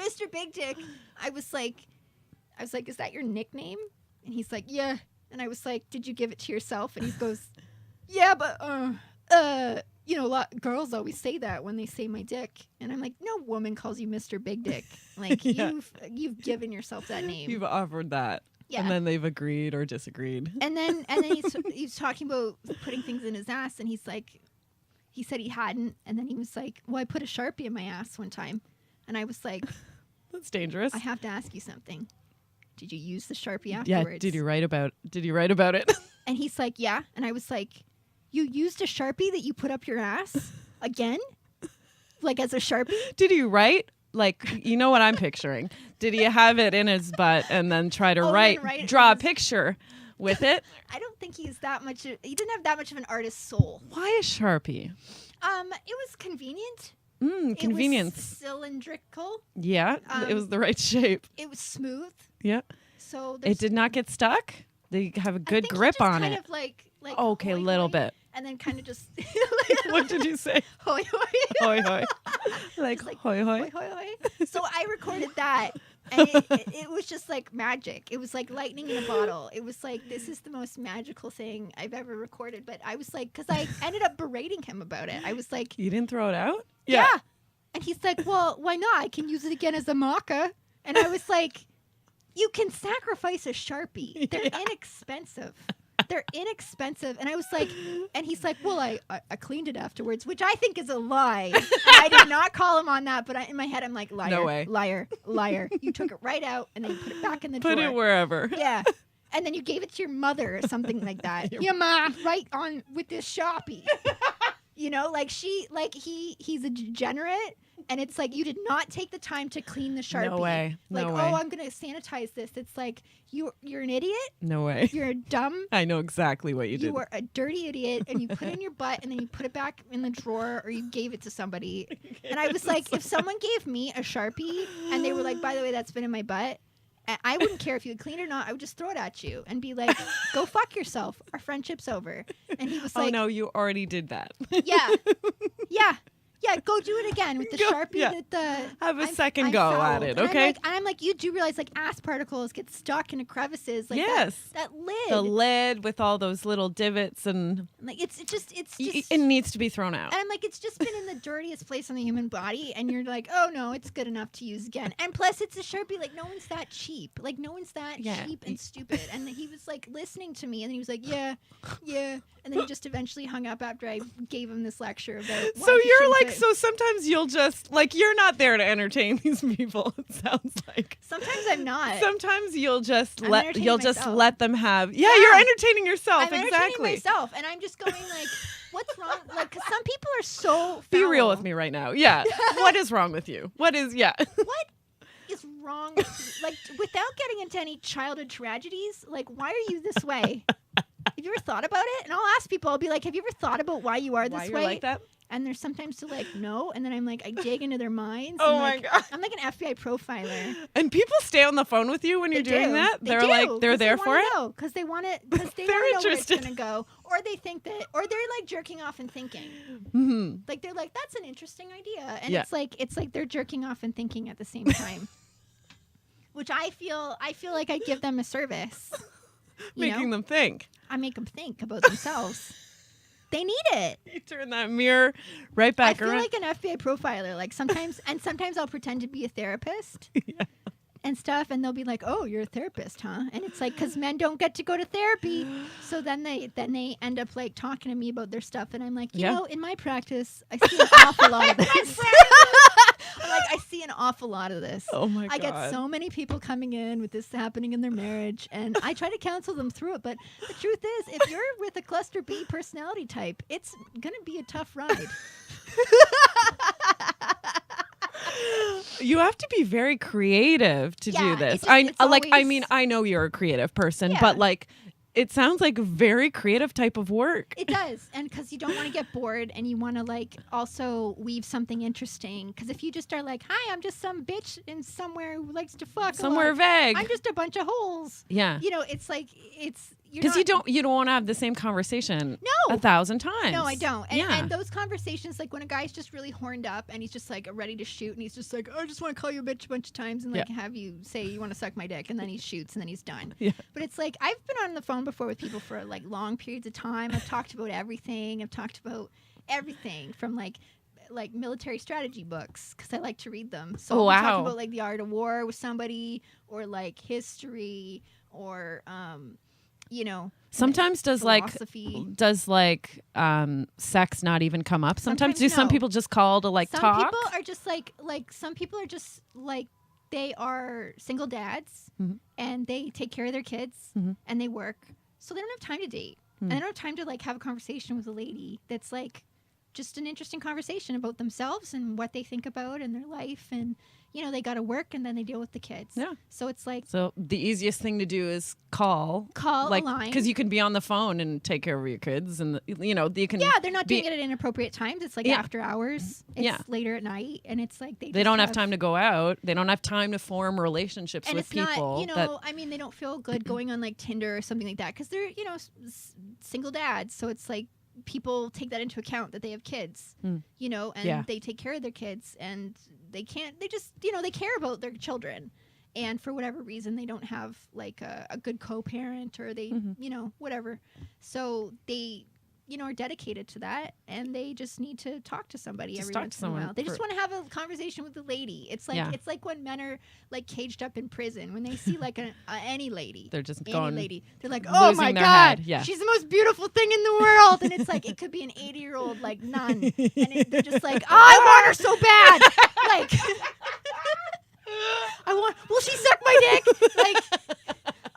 Mr. Big Dick, I was like, is that your nickname? And he's like, yeah. And I was like, did you give it to yourself? And he goes, yeah, but girls always say that when they say my dick. And I'm like, no woman calls you Mr. Big Dick. Like you've given yourself that name. You've offered that. Yeah. And then they've agreed or disagreed. And then he's talking about putting things in his ass, and he's like, he said he hadn't, and then he was like, well, I put a Sharpie in my ass one time. And I was like, that's dangerous. I have to ask you something. Did you use the Sharpie afterwards? Yeah, did you write about it? And he's like, yeah. And I was like, you used a Sharpie that you put up your ass again? Like as a Sharpie? Did he write? Like, you know what I'm picturing. Did he have it in his butt and then try to draw a picture with it? I don't think he didn't have that much of an artist's soul. Why a Sharpie? It was convenient. Convenience. It was cylindrical. Yeah, it was the right shape. It was smooth. Yeah. So it did not get stuck? They have a good grip on it. Kind of like okay, a little bit. And then kind of just... What did you say? Hoi hoi. Hoi hoi. Like hoi hoi. Hoi hoi hoi. So I recorded that, and it was just like magic. It was like lightning in a bottle. It was like, this is the most magical thing I've ever recorded. But I was like, because I ended up berating him about it. I was like... You didn't throw it out? Yeah. And he's like, well, why not? I can use it again as a maca. And I was like, you can sacrifice a Sharpie. They're inexpensive. They're inexpensive. And I was like, and he's like, well, I cleaned it afterwards, which I think is a lie. And I did not call him on that, but in my head, I'm like, liar, no way. Liar. You took it right out and then you put it back in the drawer. Put it wherever. Yeah. And then you gave it to your mother or something like that. Yeah, ma, right on with this Sharpie. You know, like he's a degenerate. And it's like, you did not take the time to clean the Sharpie. No way. Like, no way. I'm going to sanitize this. It's like, you're an idiot. No way. You're dumb. I know exactly what you did. You are a dirty idiot, and you put it in your butt, and then you put it back in the drawer, or you gave it to somebody. And I was like, if someone gave me a Sharpie, and they were like, by the way, that's been in my butt, I wouldn't care if you would clean it or not. I would just throw it at you and be like, go fuck yourself. Our friendship's over. And he was like... Oh, no, you already did that. Yeah. Yeah. Yeah, go do it again with the Sharpie. Yeah. Have a second go at it, okay? And I'm like, you do realize, like, ass particles get stuck in the crevices. Like, yes. That lid. The lid with all those little divots and... Like, it's just... It needs to be thrown out. And I'm like, it's just been in the dirtiest place on the human body, and you're like, oh, no, it's good enough to use again. And plus, it's a Sharpie. Like, no one's that cheap. Like, no one's that cheap and stupid. And he was, like, listening to me, and he was like, yeah. And then he just eventually hung up after I gave him this lecture about... So you're like, so sometimes you'll just, like, you're not there to entertain these people, it sounds like. Sometimes I'm not. Sometimes you'll just let them have... Yeah, you're entertaining yourself, I'm entertaining myself, and I'm just going like, what's wrong? Like, because some people are so foul. Be real with me right now. Yeah. What is wrong with you? What is wrong with you? Like, without getting into any childhood tragedies, like, why are you this way? Have you ever thought about it? And I'll ask people, I'll be like, have you ever thought about why you are this way? Like that? And there's sometimes to like, no. And then I'm like, I dig into their minds. Oh my God. I'm like an FBI profiler. And people stay on the phone with you when you're doing that? They're like, they're there for it? Because they want it, because they want to know where it's going to go. Or they think that, or they're like jerking off and thinking. Mm-hmm. Like, they're like, that's an interesting idea. And it's like they're jerking off and thinking at the same time. Which I feel like I give them a service. Making them think. I make them think about themselves. They need it. You turn that mirror right back around. I feel like an FBI profiler. Like sometimes I'll pretend to be a therapist and stuff, and they'll be like, "Oh, you're a therapist, huh?" And it's like, because men don't get to go to therapy, so then they end up like talking to me about their stuff, and I'm like, you know, in my practice, I see an awful lot of this. I'm like, I see an awful lot of this. Oh my God. I get so many people coming in with this happening in their marriage, and I try to counsel them through it. But the truth is, if you're with a cluster B personality type, it's going to be a tough ride. You have to be very creative to do this. I know you're a creative person, but like, it sounds like a very creative type of work. It does. And because you don't want to get bored, and you want to like also weave something interesting. Because if you just are like, hi, I'm just some bitch in somewhere who likes to fuck somewhere vague. I'm just a bunch of holes. Yeah. You know, it's like, because you don't want to have the same conversation 1,000 times. No, I don't. And those conversations, like when a guy's just really horned up and he's just like ready to shoot and he's just like, I just want to call you a bitch a bunch of times and like have you say you want to suck my dick, and then he shoots and then he's done. Yeah. But it's like I've been on the phone before with people for like long periods of time. I've talked about everything. I've talked about everything from like military strategy books, because I like to read them. So I'm talking about like the art of war with somebody, or like history, or sometimes does philosophy. Sex not even come up? Sometimes do some people just call to like talk? Some people are just some people are just like, they are single dads and they take care of their kids and they work, so they don't have time to date and they don't have time to like have a conversation with a lady that's like just an interesting conversation about themselves and what they think about in their life, and they got to work and then they deal with the kids. Yeah. So it's like, so the easiest thing to do is call like, a line, because you can be on the phone and take care of your kids, and you can. Yeah, they're not doing it at inappropriate times. It's like after hours. It's later at night, and it's like they don't have time to go out. They don't have time to form relationships with people. Not, they don't feel good going on like Tinder or something like that, because they're single dads. So it's like, people take that into account, that they have kids, and they take care of their kids, and they just they care about their children, and for whatever reason they don't have like a good co-parent, or they whatever, so they are dedicated to that, and they just need to talk to somebody every once in a while. They just want to have a conversation with a lady. It's like it's like when men are like caged up in prison, when they see like any lady, they're just they're like, oh my god, she's the most beautiful thing in the world, and it's like it could be an 80-year-old like nun, and they're just like, oh, I want her so bad, like will she suck my dick, like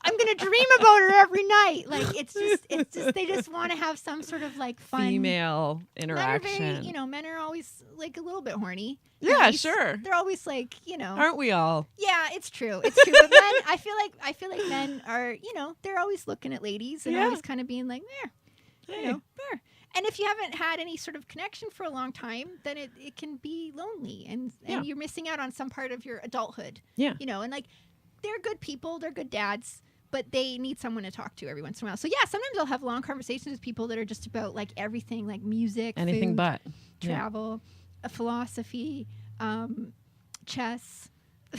I'm gonna dream about her every night. Like it's just they just want to have some sort of like fun female interaction. Men are always like a little bit horny. Yeah, sure. They're always like, aren't we all? Yeah, it's true. It's true. But men, I feel like men are, they're always looking at ladies and always kind of being like, there. And if you haven't had any sort of connection for a long time, then it can be lonely, and you're missing out on some part of your adulthood. Yeah. And like, they're good people, they're good dads, but they need someone to talk to every once in a while. So yeah, sometimes I'll have long conversations with people that are just about like everything, like music, anything food, but travel, philosophy, chess.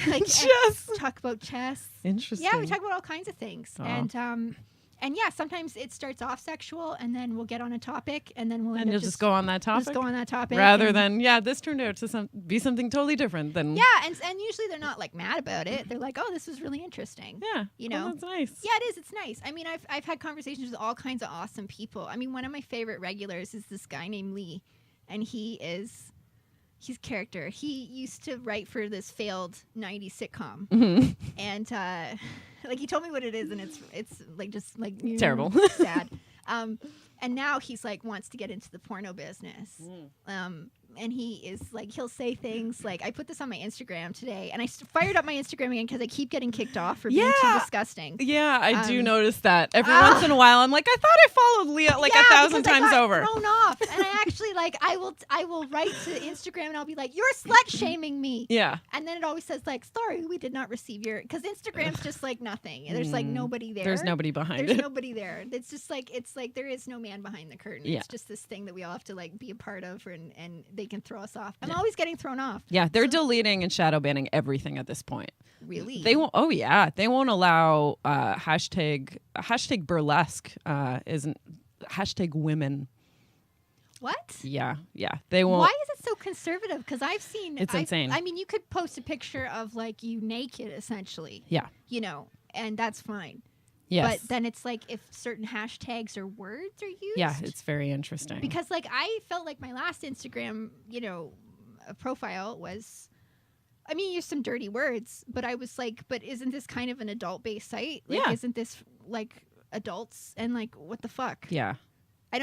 Like chess. Talk about chess. Interesting. Yeah, we talk about all kinds of things. And yeah, sometimes it starts off sexual, and then we'll get on a topic, and then we'll just go on that topic. Just go on that topic, rather than this turned out to be something totally different than. Yeah, and usually they're not like mad about it. They're like, oh, this was really interesting. Yeah, well, that's nice. Yeah, it is. It's nice. I mean, I've had conversations with all kinds of awesome people. I mean, one of my favorite regulars is this guy named Lee, and he's character. He used to write for this failed 90s sitcom, and like he told me what it is, and it's like just like terrible, sad. And now he's like wants to get into the porno business. And he is like, he'll say things like, I put this on my Instagram today, and I fired up my Instagram again because I keep getting kicked off for being too disgusting. Yeah, I do notice that every once in a while. I'm like, I thought I followed Leah like 1,000 times over. Thrown off, and I actually like I will write to Instagram and I'll be like, you're slut shaming me. Yeah, and then it always says like, sorry, we did not receive your, because Instagram's just like nothing. There's like nobody there. There's nobody behind it. There's nobody there. It's just like there is no man behind the curtain. Yeah. It's just this thing that we all have to like be a part of, and they can throw us off. I'm always getting thrown off. Yeah, they're deleting and shadow banning everything at this point. Really? They won't. Oh yeah, they won't allow hashtag burlesque isn't hashtag women. What? Yeah. They won't. Why is it so conservative? Because I've seen it's insane. I mean, you could post a picture of like you naked, essentially. Yeah. And that's fine. Yes. But then it's like if certain hashtags or words are used. Yeah, it's very interesting. Because like I felt like my last Instagram, profile was, I mean, used some dirty words, but I was like, but isn't this kind of an adult-based site? Like, isn't this like adults, and like what the fuck? Yeah. I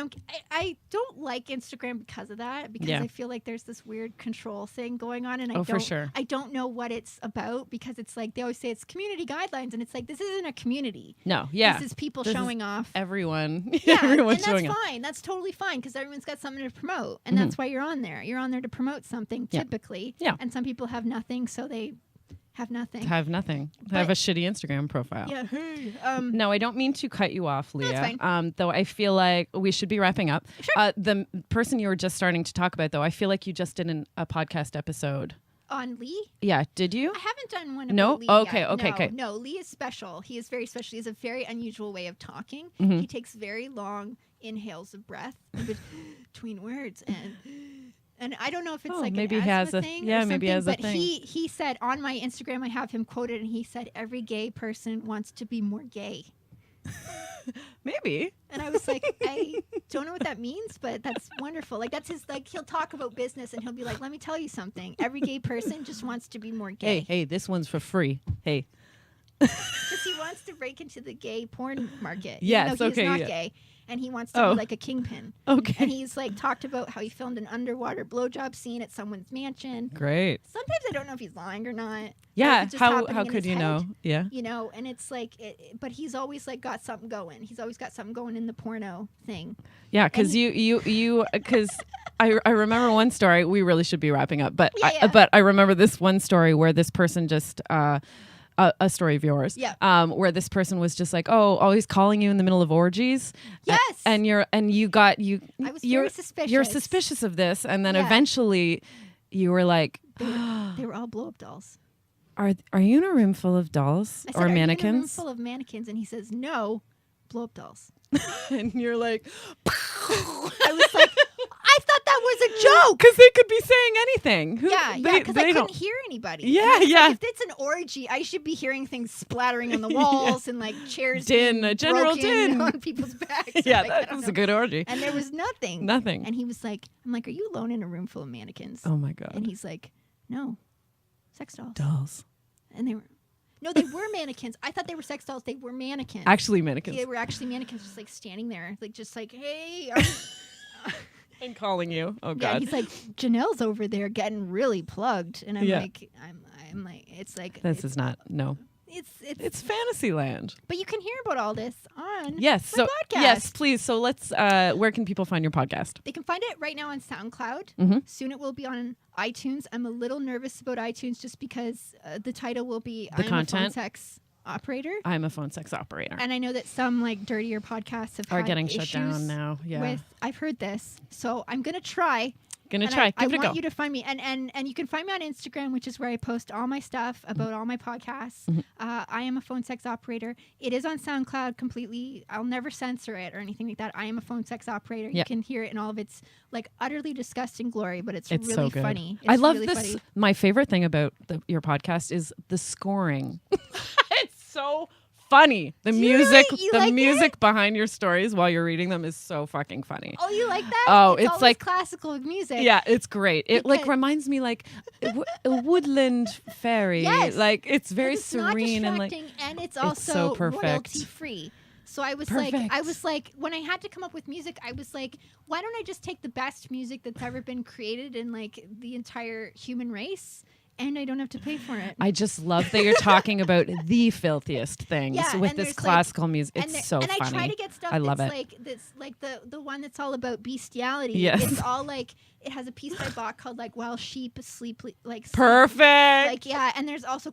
don't like Instagram because of that, because I feel like there's this weird control thing going on, and I don't know what it's about, because it's like they always say it's community guidelines, and it's like this isn't a community. No, yeah. This is people showing off. Everyone. Yeah, everyone's and showing that's fine. That's totally fine, because everyone's got something to promote, and that's why you're on there. You're on there to promote something typically. Yeah. And some people have nothing, so they Have nothing. Have nothing. Have a shitty Instagram profile. Yeah. No, I don't mean to cut you off, Leah. That's fine. Though I feel like we should be wrapping up. Sure. The person you were just starting to talk about, though, I feel like you just did a podcast episode. On Lee? Yeah, did you? I haven't done one No? about Lee Okay, yet. okay. No, Lee is special. He is very special. He has a very unusual way of talking. Mm-hmm. He takes very long inhales of breath between words, and I don't know if it's like maybe an he has asthma a thing yeah, or maybe he has but a thing. he said on my Instagram, I have him quoted, and he said every gay person wants to be more gay. Maybe. And I was like, I don't know what that means, but that's wonderful. Like that's his he'll talk about business and he'll be like, let me tell you something. Every gay person just wants to be more gay. Hey, this one's for free. Hey. Because he wants to break into the gay porn market. Yes, even though he's not yeah. gay. And he wants to be like a kingpin. Okay. And he's like talked about how he filmed an underwater blowjob scene at someone's mansion. Great. Sometimes I don't know if he's lying or not. Yeah. If it's just How happening in could his you head, know? Yeah. You know, and it's like, but he's always like got something going. He's always got something going in the porno thing. Yeah, because because I remember one story. We really should be wrapping up, but but I remember this one story where this person just a story of yours, where this person was just like, oh, always calling you in the middle of orgies. Yes, and you I was very suspicious. You're suspicious of this, and then eventually you were like, they were all blow up dolls. Are you in a room full of dolls I said, or are mannequins? You in a room full of mannequins, and he says, no, blow up dolls. And you're like, I was like, I thought that was a joke. Because they could be saying anything. Because I couldn't hear anybody. Yeah. Like, if it's an orgy, I should be hearing things splattering on the walls and like chairs a general din on people's backs. Yeah, like, that was a good orgy. And there was nothing. Nothing. And he was like, I'm like, are you alone in a room full of mannequins? Oh my God. And he's like, no, sex dolls. Dolls. And they were mannequins. I thought they were sex dolls. They were mannequins. Actually mannequins. They were actually mannequins, just like standing there, like just like, hey. And calling you. Oh God. Yeah, he's like, Janelle's over there getting really plugged, and I'm like, I'm like, it's like this is not It's fantasy land. But you can hear about all this on my podcast. Yes, please. So let's. Where can people find your podcast? They can find it right now on SoundCloud. Mm-hmm. Soon it will be on iTunes. I'm a little nervous about iTunes just because the title will be the I'm content. a phone sex operator. I'm a phone sex operator. And I know that some like dirtier podcasts are had getting shut down issues now. Yeah. I've heard this, so I'm gonna try. Give it a I go. want you to find me, and you can find me on Instagram, which is where I post all my stuff about all my podcasts. Mm-hmm. I am a phone sex operator. It is on SoundCloud completely. I'll never censor it or anything like that. I am a phone sex operator. You can hear it in all of its like utterly disgusting glory, but it's really so good. funny. I love really this. Funny. My favorite thing about your podcast is the scoring. It's so funny. The music behind your stories while you're reading them is so fucking funny. Oh, you like that? Oh, it's always like classical music. Yeah, it's great. It like reminds me like a woodland fairy. Yes. Like it's very it's serene not and like and it's also so perfect. royalty free. So I was like, when I had to come up with music, I was like, why don't I just take the best music that's ever been created in like the entire human race? And I don't have to pay for it. I just love that you're talking about the filthiest things with this classical music. It's so funny. And I try to get stuff that's like this, like the one that's all about bestiality. Yes. It's all like it has a piece by Bach called like "While Sheep Sleep," like perfect. Like and there's also